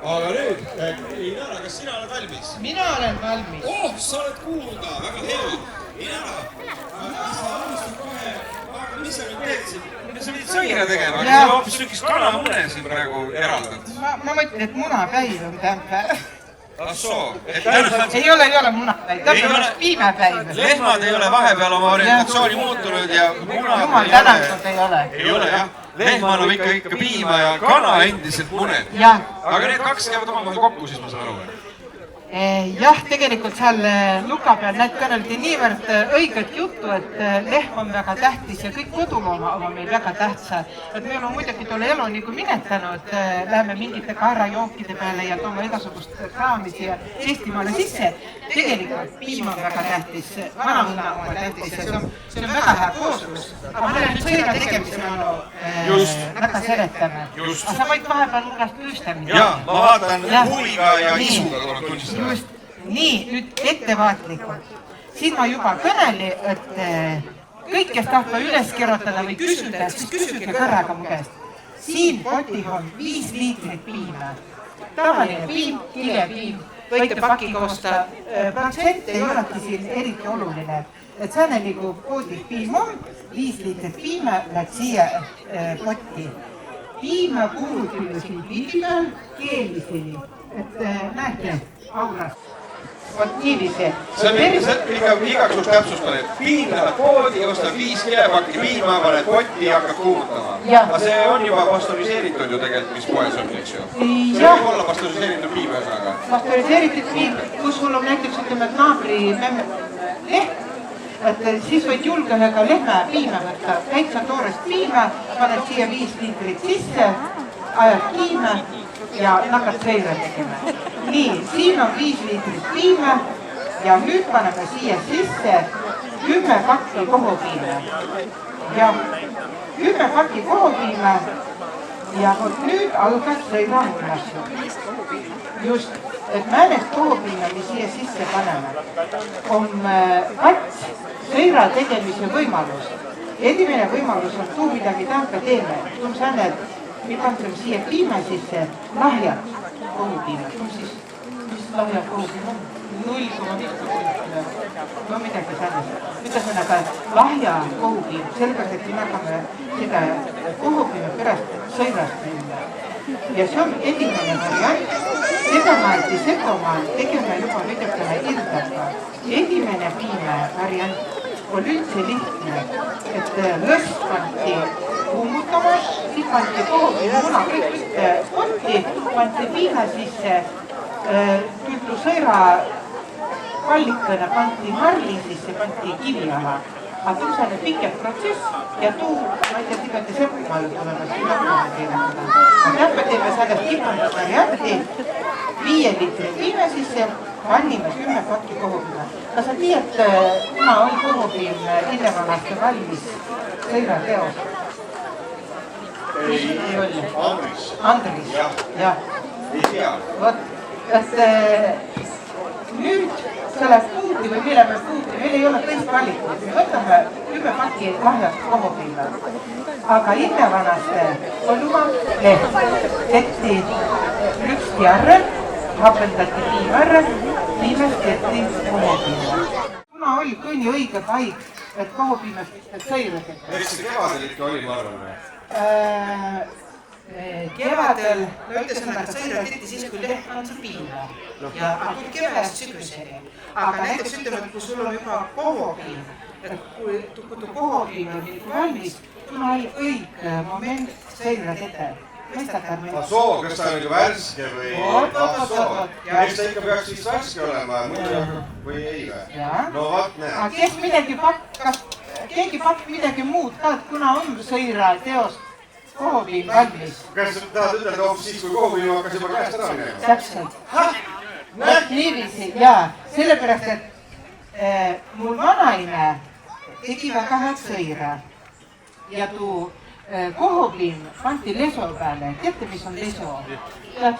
Aga nüüd, Inara, kas sina oled valmis? Mina olen valmis. Sa oled kuulda, väga hea. Inara, sa alustad kohe, aga mis sa nüüd teed siin? Sa pidid sõira tegema, aga sa hoopis lükis kanamune siin praegu eraldad. Ma mõtlen, et munapäiv on tähendab. Soo. Ei ole munapäiv, tähendab piimepäiv. Lehmad ei ole vahepeal oma orientatsiooni muutunud ja muna Jumal tänatud ei ole. Ei ole jah. Lehm annab ikka piima ja kana endiselt muned. Aga need kaks käivad omavahel kokku, siis ma saan aru. Jah, tegelikult seal luka peal need kõneldi niivõrd õiget juttu, et lehm on väga tähtis ja kõik kodulooma on meil väga tähtsad. Et me oleme muidugi tolle elu nagu minetanud, läheme mingite kaarajookide peale ja toome igasugust kraamisi ja Eestimaale sisse. Tegelikult piim on väga tähtis, vanaõnna on tähtis ja see on väga hea kooslus. Aga ma olen nüüd sõira tegemise väga seletame. Aga sa võid vahepeal mullast lüüstamine. Jaa, ma vaatan huviga ja isuga tuleb tunnistada. Just nii, nüüd ettevaatlikult. Siin ma juba kõneli, et kõik, kes tahta üles kerotada või küsida, siis küsige kõrraga mu käest. Siin potih on 5 liitrit piima. Tavaline piim, kilepiim, võite pakiga osta. Protsent ei olegi siin eriti oluline. Et sääne nagu poodih piim on, 5 liitrit piima läks siia potti. Piima kuulutilju siin pildi peal keeliseni. Et näete, aurast. Vot niivisi. See on igaks juks täpsustan, et piim läheb poodi, ostab 5 kilepakki piima, paned potti ja hakkab kuumutama. Aga see on juba pastoriseeritud ju tegelikult, mis poes on, eks ju? See võib olla pastoriseeritud piim ühesõnaga. Pastoriseeritud piim, kus sul on näiteks ütleme, et naabri lehm, et siis võid julgusega lehme piima võtta, täitsa toorest piima, paned siia 5 liitrit sisse, ajad kiime ja hakkad sõira tegema. Nii, siin on 5 liitrit piima ja nüüd paneme siia sisse 10 pakki kohopiima. Ja 10 pakki kohopiima ja vot nüüd algab sõira mullasu. Just, et määnest kohopiima, mis siia sisse paneme, on kats sõira tegemise võimalus. Edimene võimalus on tuu, midagi tampe teeme. Tuu on sääne, et me paneme siia piima sisse lahjad kohupiima. Mis lahjad kohupiima on? 0,5%. No midagi säännest. Ütlesõnaga lahja kohupiima. Sellepärast, et me hakkame seda kohupiima pärast sõirast minna. Ja see on edimene variant. Seda maalt ja sekomaalt tegeme juba midagile irdaka. Edimene piima variant on üldse lihtne, et lõst panti kuumutamas, siis panti kohupiima muna kõik ühte potti, panti piima sisse, tultu sõira pallikõne panti marli sisse, panti kivi ala. Aga tuu saane pikem protsess ja tuu, ma ei tea, tigati seppumaal tulemas, siin hakkame teile. Aga täpä teeme sellest kipandas varianti, 5 liitrit piima sisse, pannime 10 pakki kohupiima. Kas sa tiiad, kuna oli kohupiim Innevannaste valmis sõira teos? Ei oli. Andris. Jah. Ei tea. Vot, et nüüd sellest puuti või mille me puuti, meil ei ole teist valikut. Me võtame 10 pakki lahjast kohupiima. Aga Innevannaste põllumaa leht tehti lüksti arre, hapendati piimarre, piimest tehti kohupiima. Kuna oli kõni õige paik, et kohupiimast sõira tehti. Eks see kevadel ikka oli, ma arvan. Kevadel, no ütlesõnaga, et sõira tehti siis, kui lehm on see piima. Ja kevadest sügiseni. Aga näiteks ütleme, et kui sul on juba kohupiim, et kui kohupiim on valmis, kuna oli õige moment sõira teha. Soo, kas ta on ju värske või? Eks ta ikka peaks siis värske olema või ei või? No vaat näe. Aga kes midagi kas keegi pakk midagi muud ka, et kuna on sõira teost kohupiim valmis? Kas tahad ütelda hoopis siis, kui kohupiim hakkas juba käest ära minema? Täpselt. Vot niiviisi, jaa. Sellepärast, et mul vanaine tegi väga head sõira ja tuu kohupiim panti leso peale. Teate, mis on leso?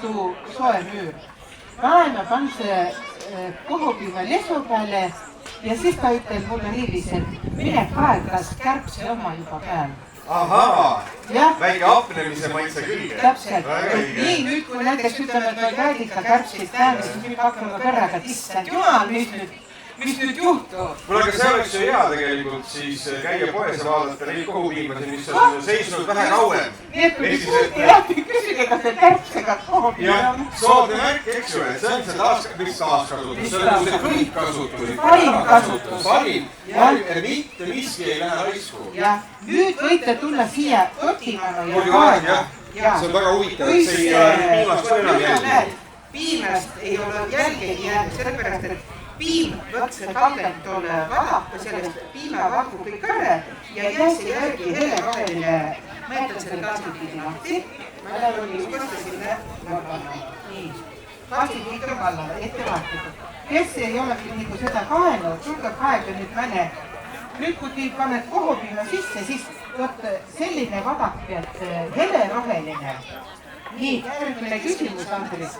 Tuu soe müür. Vanaine pan see kohupiima leso peale ja siis ta ütel mulle niiviisi, et mine kaegas kärbse oma juba peal. Ahaa, väike apnemise maitse külge. Täpselt. Nii, nüüd kui näiteks ütleme, et meil väidika kärbsid tähendab, siis nüüd hakkame kõrraga, et issand jumal, mis nüüd juhtub? Mul aga see oleks ju hea tegelikult siis käia poes ja vaadata neid kohupiimasid, mis on seisnud vähe kauem. Nii et kui nüüd kuulti läbi, küsige, kas need kärbsega kohupiimad on. Ja soodne märk, eks ju, et see on see taaskasutus, see on see kõik kasutus. Parim kasutus. Parim, mitte miski ei lähe raisku. Ja nüüd võite tulla siia totimanu ja kaega. See on väga huvitav, et see ei ole piimast ka enam jälgi. Piimast ei ole jälgegi jäänud, sellepärast, et piim võtse kaldelt tolle vadaku, sellest piimavaku kõik ära ja jäsi järgi heleroheline, ma jätan selle kaastipidi lahti, ma lähen uuesti sinna vabana. Nii, kaastipidi on vallale, ettevaatlikult. Kes ei ole nagu seda kaenud, tulge kaega nüüd mõne. Nüüd, kui te paned kohupiima sisse, siis võt selline vadak pealt heleroheline. Nii, järgmine küsimus, Andris.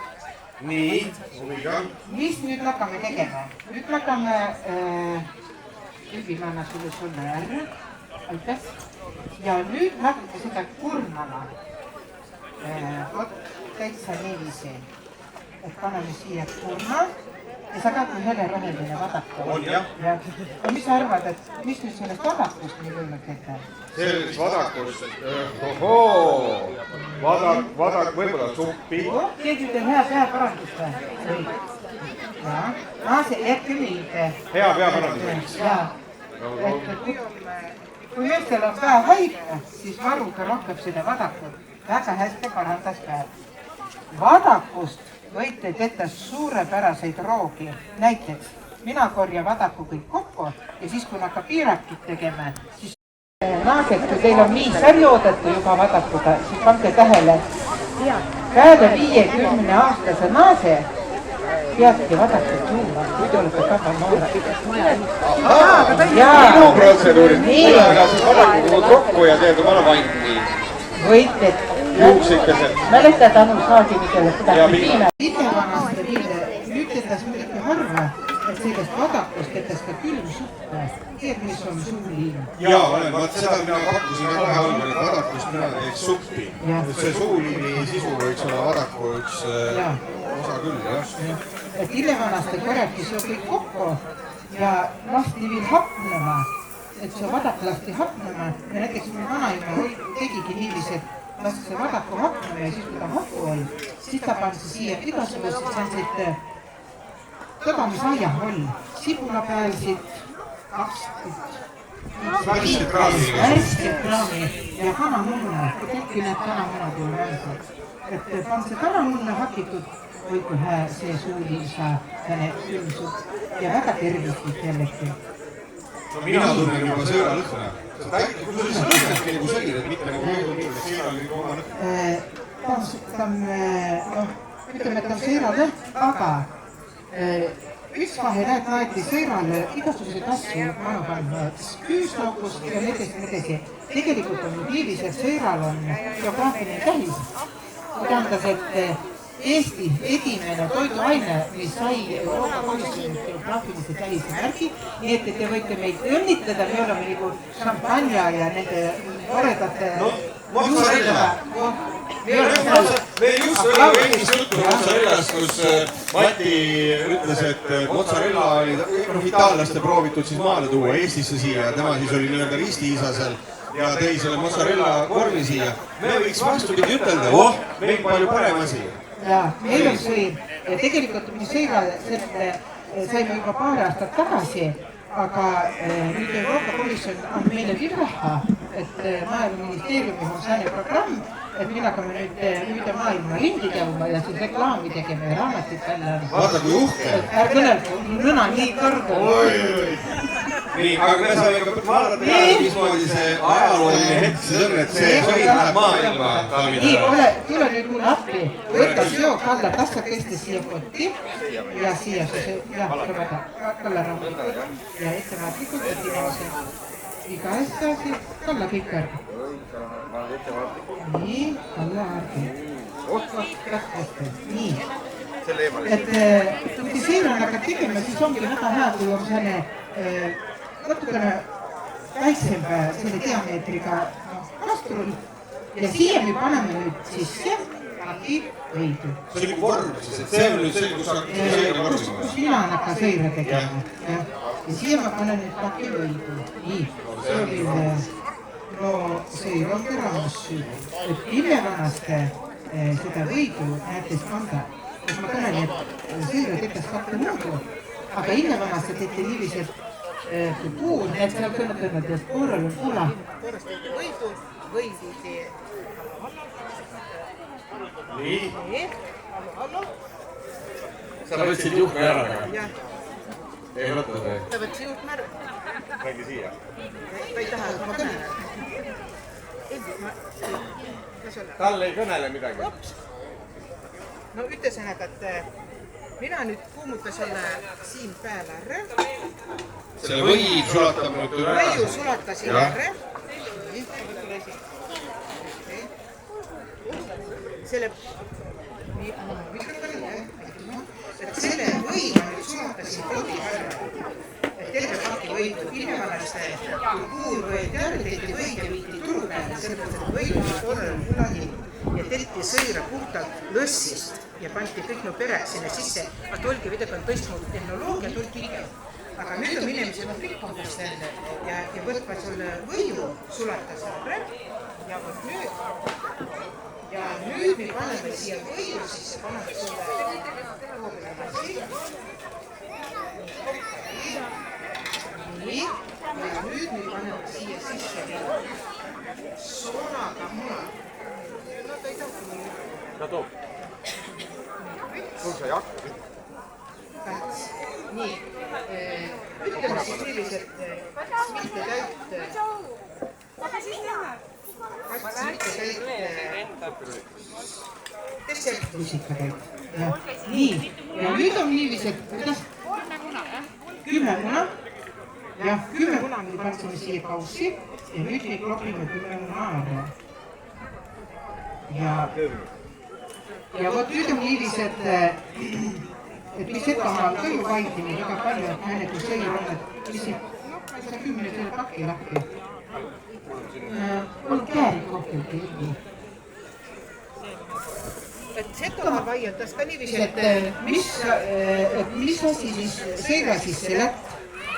Nii, huviga. Mis nüüd hakkame tegema? Nüüd hakkame, ma annan sulle ära, aitäh. Ja nüüd hakkame seda kurnama. Vot, täitsa niiviisi. Et paneme siia kurma. Ja sa ka kui heleroheline vadaka. On jah. Ja mis sa arvad, et mis nüüd sellest vadakust nii võimalik ette? Sellest vadakust, vadak võib-olla suppi. Keegi teil hea peaparandust või? Jaa, see jätke liide. Hea peaparandus. Jaa, et kui meestel on pää haige, siis varuga rohkem seda vadakut. Väga hästi parandas päev. Vadakust võite teha suurepäraseid roogi. Näiteks, mina korjan vadaku kõik kokku ja siis, kui hakkab piirakit tegema, siis naased, kui teil on nii sarjoodatu juba vadakuga, siis pange tähele. Peale 50-aastase naase peadki vadakut juuma, kui te olete väga noored. Minu protseduurid, aga siis vadakuga kokku ja teed omale vanni. Võite juuksikesed. Mäletad Anu Saagini, kellest seda piime. Itevanast piime, nüüd tetas midagi harva, et sellest vadakust tetas ka külmsuppe. Teed, mis on suuliin. Jaa, olen, vaat seda mina pakkusin kohe algul, et vadakust mina teeks suppi. See suuliini sisu võiks olla vadaku üks osa küll, jah. Et Ilevanaste korjati see kõik kokku ja lasti veel hapnema. Et see vadak lasti hapnema ja näiteks minu vanaima tegigi niiviisi, et lasti see vadaku hapnema ja siis kui ta hapu oli, siis ta pansi siia igasugused selliseid tõbamisaiaholl, sibulapäälsid, kapstit, värsket kraami ja kanamunne, kui tekki need kanamunad ei ole värsed. Et pan see kanamunne hakitud, või kui hää see suulisa külmsupp ja väga tervislik jällegi. Mina tunnen juba sõõra lõhna. Kui sa lõhnadki nagu sõir, et mitte nagu mõjuda sõõra nagu oma lõhna? Ta on, ütleme, et ta on sõõra lõhn, aga üks vahe näed naeti sõõrale igasuguseid asju manu panna küüslaugust ja nedesi. Tegelikult on niivis, et sõõral on geograafiline tähis. Tähendas, et Eesti edimene toiduaine, mis sai Euroopa Komisjoni geograafilise tähise märgi, nii et te võite meid õnnitleda, me oleme nagu šampanja ja nende toredate mozzarella. Meil just oli veidis juttu mozzarellast, kus Mati ütles, et mozzarella oli itaallaste proovitud siis maale tuua Eestisse siia ja tema siis oli nii-öelda ristiisasel ja tõi selle mozzarella korvi siia. Me võiks vastupidi ütelda, meil palju parem asi. Jaa, meil on sõir ja tegelikult minu sõira saime juba paar aastat tagasi, aga nüüd Euroopa Komisjon on meile küll raha, et Maaeluministeeriumi on selline programm, et meil hakkame nüüd maailma ringi käima ja siis reklaami tegema ja raamatit välja. Vaata kui uhke! Kõnelgu, lõna nii kõrgu. Nii, aga me saame ka vaadata peale, mismoodi see ajalooline hetk see on, et see sõid läheb maailma. Nii, tule nüüd mulle appi, võtta seo kalla tassakeste siia kotti ja siia see, jah, kalla raamatuid ja ettevaatlikult, et inimese iga asja siis kalla kõik ära. Nii, kalla ära. Nii, et kui seirana hakkab tegema, siis ongi väga hea, kui on selline natukene väiksem selle diameetriga kastrul ja siia me paneme nüüd sisse paki võidu. See on nagu vorm siis, et see on nüüd see, kus hakkab seire vormima. Kus mina on hakka seire tegema. Ja siia ma panen nüüd paki võidu. Nii, soovime seire on teramas süüd. Et imevannaste seda võidu näetes kanda, kus ma kõnen, et seire tetes kahte muudu, aga imevannaste teete niiviselt puun, et seal kõnnad, et korral on kula. Korras teete võidu tee. Nii. Hallo. Sa võtsid juhme ära ka? Jah. Ei võtta see? Ta võtsi juhme ära. Räägi siia. Ta ei taha, ma kõnelen. Talle ei kõnele midagi. No ütlesõnaga, et mina nüüd kuumuta selle siin peale ära. Selle võid sulatab nüüd üle. Võidu sulatasin ära. Selle võidu nüüd sulatasin poti ära. Terve paki võidu, ilmevanaste kuul võeti ära, tehti võid ja viiti turu peale, sellepärast, et võidu korral kunagi ja tehti sõira puhtalt lõssist ja panti kõik no pere sinna sisse. Aga olgi midagi on tõstnud tehnoloogia, tulgi ige. Aga nüüd on inimesed rikkumas selle ja võtva selle võidu sulatas ära ja võt nüüd. Ja nüüd me paneme siia võidu sisse, paneme selle siia. Nii, ja nüüd me paneme siia sisse sonaga muna. No ta ei toob nii. Ta toob. Sul sa ei hakka. Nii, ütleme siis selliselt, mitte täit. Nii, ja nüüd on niiviselt, kuidas? 10 muna. Jah, 10 muna me pandsime siia kaussi ja nüüd me klopime 10 muna ära. Ja vot nüüd on niiviselt, et mis Setomaal on kõige vaidini väga palju, et näine, kui sõi on, et mis see 10 selle paki lahti. On kääri kohtel kõigi. Et Setomaal vaietas ka niiviisi, et mis asi siis seira sisse lätt,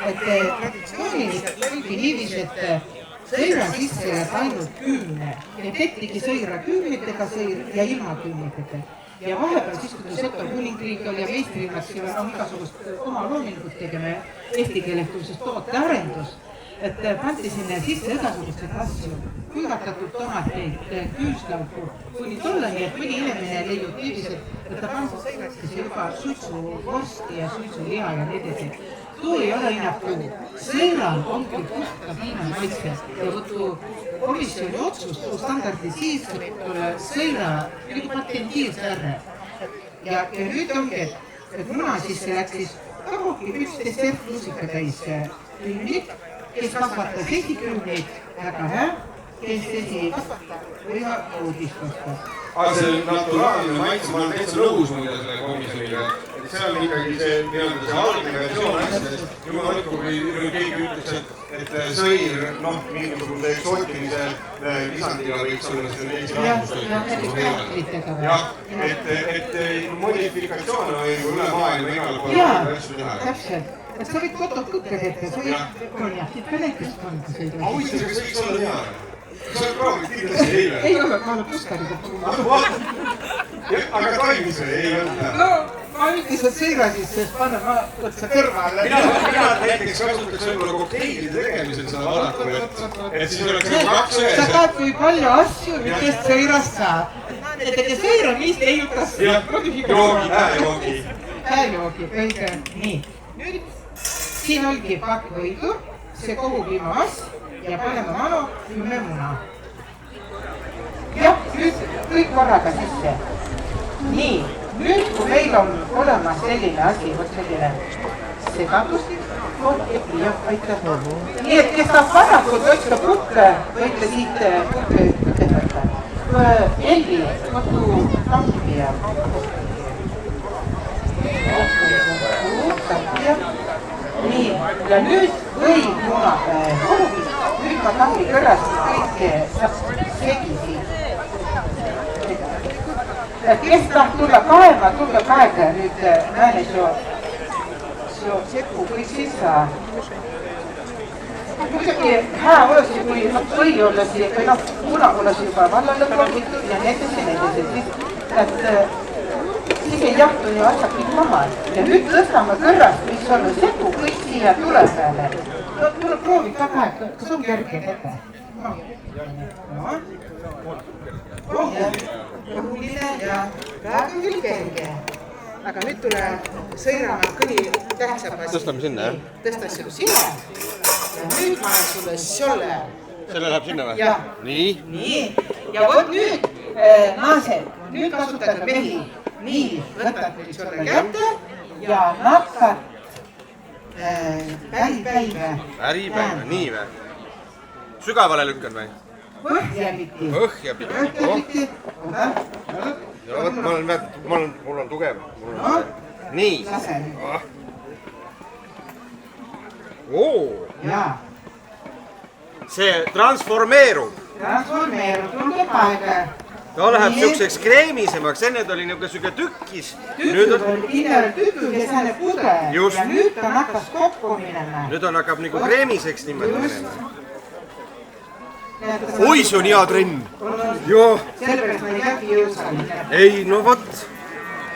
et traditsiooniliselt olgi niiviisi, et sõira sisse lätt ainult 10 ja tehtigi sõira 10-tega sõir ja ilma 10-tega. Ja vahepeal siis, kui Seto kuningriik oli ja meistrinnaks on igasugust oma loomingut tegema eesti keelehtumises tootearendus, et pandi sinna sisse igasugused asju, külvatatud tomateid, küüslauku, kuni tollani, et mõni inimene leiub niiviselt, et ta paneb sõigasse juba suitsuvorsti ja suitsuliha ja nii edasi. Tuu ei ole enam puu. Sõiral ongi puhta viina maitse ja võttu komisjoni otsust standardiseeritud sõira nagu patentiivse ära. Ja nüüd ongi, et muna sisse läks siis kagugi 11 sertlusika täis kümnik, kes kasvatas esikümneid väga hea, kes või uudistustas. Aga see naturaalne maitse, ma olen täitsa nõus muide selle komisjoniga, et see on ikkagi see algne versioon asjadest. Jumal hoidku, kui keegi ütleks, et sõir, mingisuguse eksootilise lisandina võiks olla selle Eesti rahvustööd. Jah, et modifikatsioon on üle maailma igal pool. Jaa, täpselt. Et sa võid kotot kutte tehta, sa võid konjakit ka näiteks kanda sõida. Aga muidu see võiks olla hea. Sa oled proovid kindlasti eile. Ei ole, ma olen puskariga puhuma. Aga toimis või? Ei olnud hea. No, ma üldiselt sõira siis, sest panna ma võtsa kõrvale. Mina näiteks kasutaks võib-olla kokteili tegemisel seda alati, et siis oleks nagu 2 ühes. Sa tahad kui palju asju, millest sõirast saab. Et ega sõira mis leiutas joogi, hääjoogi, õige. Nii, nüüd siin olgi pakk võidu, see kogub ilma vass ja paneme manu 10 muna. Jah, nüüd kõik korraga sisse. Nii, nüüd kui meil on olemas selline asi, võt selline segadus, jah, aitäh. Nii, et kes tahab vasakult otsida puhke, võite siit puhke ütelda. Elvi, kodu tanki ja nii, ja nüüd võib nüüd ma tahan kõrrast kõike segi siin. Kes tahab tulla kaema, tulla kaega nüüd näene seo sekku kõik sisse. Muidugi hää olisi, kui või ollasi, või kuna ollasi juba vallale plongitud ja nii, et siis ei jahtu ju asjad kõik maha. Ja nüüd tõstame kõrrast, mis on sekku kõik siia tule peale. Tule proovi ka kaega, kas on kerge ette? Õhuline ja praegu küll kerge. Aga nüüd tuleb sõirama kõni tähtsam asi. Tõstame sinna, jah? Tõsta selle sinna. Ja nüüd ma olen sulle selle. Selle läheb sinna või? Jah. Nii? Nii. Ja vot nüüd, naased, nüüd kasutage mehi. Nii, võtad nüüd sulle kätte ja nakkad päripäive. Päripäive, nii või? Sügavale lükkad või? Põhjapiti. Põhjapiti. Ja võt, mul on tugev. Nii. Jaa. See transformeerub. Tulge paega. Ta läheb siukseks kreemisemaks, enne ta oli niuke tükkis. Tükid oli kindel tükid ja sääne pude. Ja nüüd ta nakkas kokku minema. Nüüd on hakkab nagu kreemiseks niimoodi minema. Oi, see on hea trenn. Joo. Sellepärast ma ei kägi jõusali. Ei, no vot.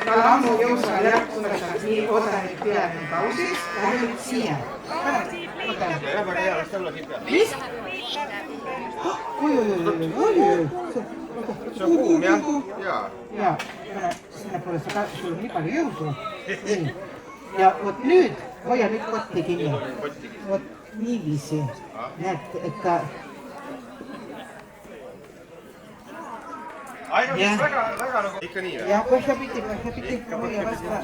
Ma olen ammu jõusali jätkunud, nii osa nüüd peale pausis. Lähe nüüd siia. Mis? Oi. See on kuum, jah? Jaa. Sinna pole seda sul nii palju jõudu. Ja vot nüüd, hoia nüüd kotti kinni. Vot niiviisi. Näed, et ta... Ainult väga nagu... Ikka nii või? Jah, põhjapiti. Hoia vasta.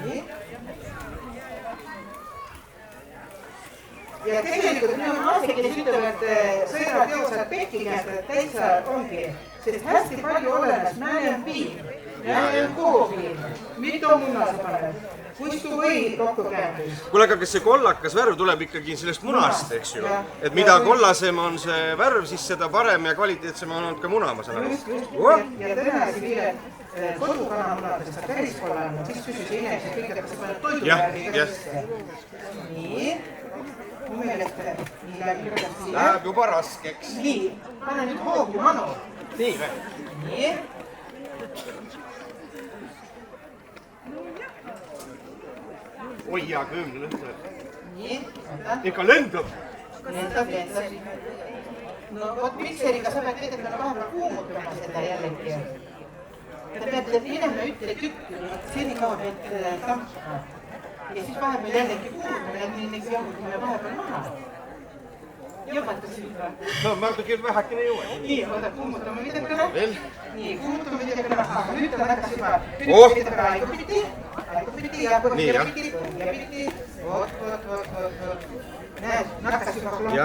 Nii. Ja tegelikult minu naased, kes ütlevad, sõiravad jõusad pekki käest, et täitsa ongi. Sest hästi palju olemas, määne on piim, määne on koopiim, mitu muna sa paned, kus tu või kokku käendus. Kuule, aga kas see kollakas värv tuleb ikkagi sellest munast, eks ju? Et mida kollasem on see värv, siis seda parem ja kvaliteetsem on olnud ka muna, ma saan aru. Just. Ja tõenäoliselt viile kodukanamunadest sa päris kollanud, siis küsis inimesed kõik, et sa paned toidu värvi ka sisse. Nii. Mu meelest nii läbi kõrgast siia. Läheb juba raskeks. Nii, pane nüüd hoogu manu. Nii või? Nii. Oi, hea köömne lõhtab. Nii, võta. Ikka lendab. Lendab. No vot mikseriga sa pead tegelikult vahepeal kuumutama seda jällegi. Te peate minema ütle tükki, senikaua pead tampma. Ja siis vahepeal jällegi kuumutama, et nii jõudame vahepeal maha. Jõumatas juba. No, ma küll vähekene jõuan. Nii, võta kuumutama midagene. Veel? Nii, kuumutama midagene. Aga nüüd ta nakkas juba. Nüüd midagene aegupiti ja põhjapiti. Vot. Näed, nakkas juba klompi. Ja.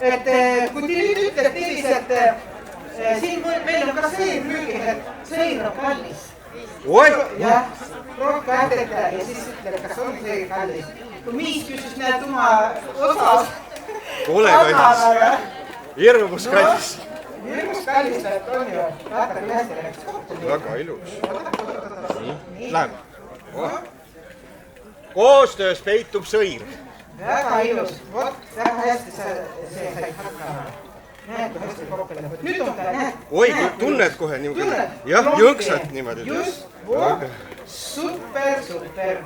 Et kui te nüüd ütled niiviisi, et siin meil on ka seir müügil, et seir on kallis. Oi! Jah, proovika ädeta ja siis ütled, kas on seir kallis. Kui Miis küsis näed oma osas. Ole kallis. Hirmus kallis. Hirmus kallis, et on ju. Vaata, kui hästi läks kokku. Väga ilus. Nii, läheme. Koostöös peitub sõir. Väga ilus. Vot, väga hästi sa said hakkama. Näed, kui hästi kokku läheb. Nüüd on ta, näed. Oi, tunned kohe niimoodi. Jah, jõksad niimoodi. Just, vot. Super,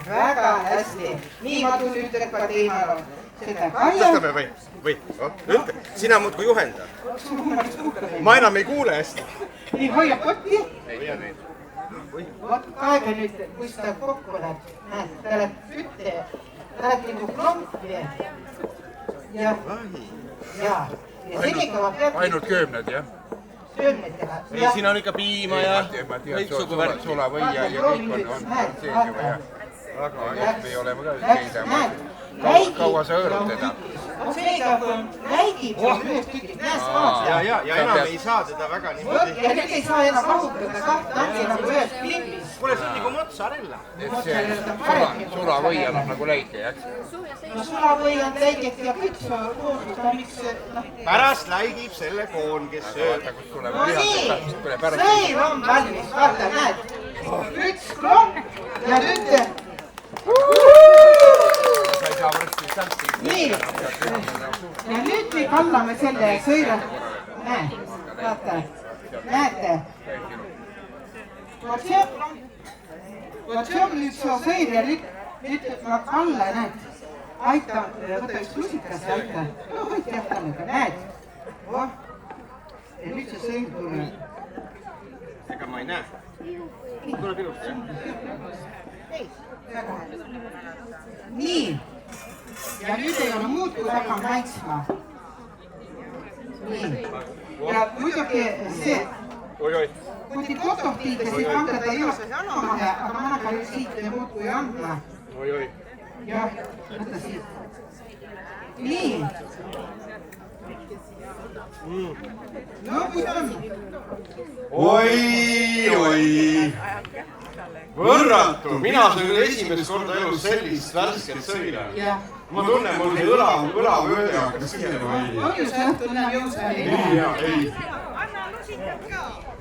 väga hästi. Nii ma tuli ütled ka teimalo. Seda kaia. Tõstame või? Ütle, sina muudkui juhenda. Ma enam ei kuule hästi. Nii, hoia kotti. Vot kaega nüüd, kus ta kokku läheb. Näed, ta läheb pütte. Ta läheb nagu klompi. Ja. Ja senikava peab... Ainult köömned, jah? Köömnetega. Ei, siin on ikka piima ja... Ma tean, sulavõia ja kõik on sees juba, jah. Aga ei ole ka keida. Kaua sa hõõrud teda? seega läigib ühest tükid näest vaata. Ja enam ei saa teda väga niimoodi. Ja nüüd ei saa enam rahutada kahtlasi nagu ühes klipis. Kuule, see on nagu mozzarella. Sulavõi annab nagu läike, jah? No sulavõi on läigeks ja kõik koosust on miks... Pärast läigib selle koon, kes sööb. No nii, sõir on valmis, vaata, näed. Üks klopp ja nüüd... Nii, ja nüüd me kallame selle sõira... Näe, vaata, näete. Vot see on nüüd see sõir ja nüüd ma kalla, näed. Aita, võta üks lusikas ja aita. No, hoid jah tallega, näed. Ja nüüd see sõir tuleb. Ega ma ei näe. Tuleb ilusti. Nii. Ja nüüd ei ole muud, kui hakkam maitsma. Nii. Ja muidugi see... Kui te kotohtiite, siis pange ta just mahe, aga ma annan siit muud kui andma. Jah, võta siit. Nii. No, kui on? Oi. Võrratu, mina sõin esimest korda elus sellist värsket sõira. Ma tunnen, mul see õlavööde hakkas kiire või. On ju see õhtul näeb jõusa? Ei.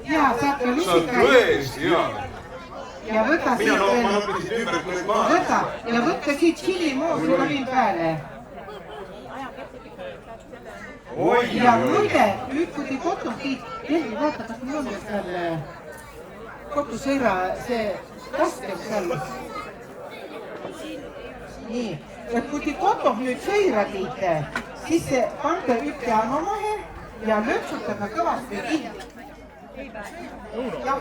Jaa, saate Sa lusika. tõesti, jaa. Ja võta siit Mina õppisin ümber kõik maha. võta ja võtta siit tšillimoosi ravin peale. Ja muide, nüüd kui te kotohtiid, Elvi, vaata, kas mul on seal kotusõira see kaskel seal. Nii, et kui te kotoh nüüd sõira tiite, siis pange ütte anomahe ja löpsutage kõvasti kinni. Jah,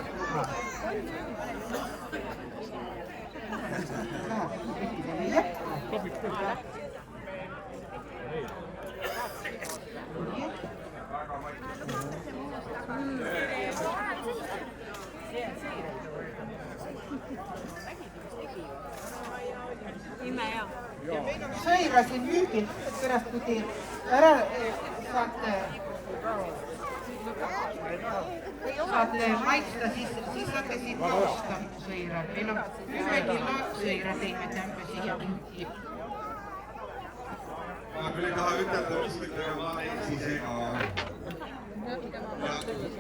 sõira siin müügil, pärast kui te ära saate maitsta, siis saate siit noosta sõira. Meil on 10 kilo sõira teime tämbe siia müügi. Ma küll ei taha ütelda miskit, aga ma eksi sega.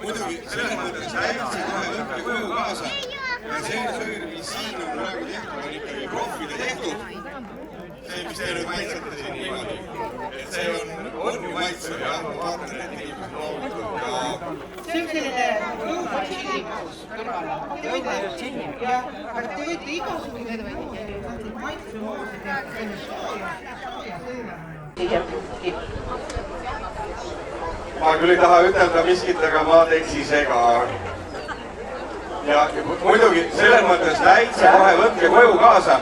Muidugi, selles mõttes täitsa kohe võtta koju kaasa. Ja see sõir, mis siin on praegu tehtud, on ikkagi proffide tehtud. See, mis te nüüd maitsete siin niimoodi. Et see on ju maitsev, jah, ma vaatan, et inimesed loovutavad. See on selline lõuna tšillikoos kõrvale. Jah, aga te võite igasugused maitsemoose teha selle sooja sõira. Ma küll ei taha ütelda miskit, aga ma teksi sega. Ja muidugi selles mõttes täitsa kohe võtke koju kaasa.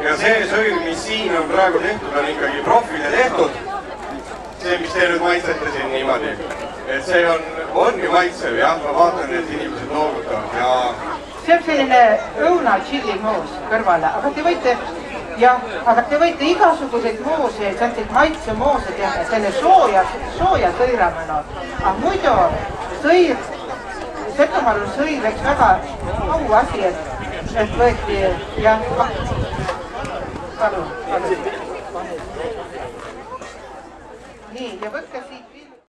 Ja see sõir, mis siin on praegu tehtud, on ikkagi profile tehtud. See, mis te nüüd maitsete siin niimoodi. Et see on ju maitsev, jah, ma vaatan, et inimesed loovutavad. See on selline õuna tšillimoos kõrvale, aga te võite igasuguseid moose, selliseid maitsemoose teha, selle sooja sõiramena. Aga muidu sõir, Setomaru sõir läks väga au asi, et võeti, jah, palun. Nii, ja võtke siit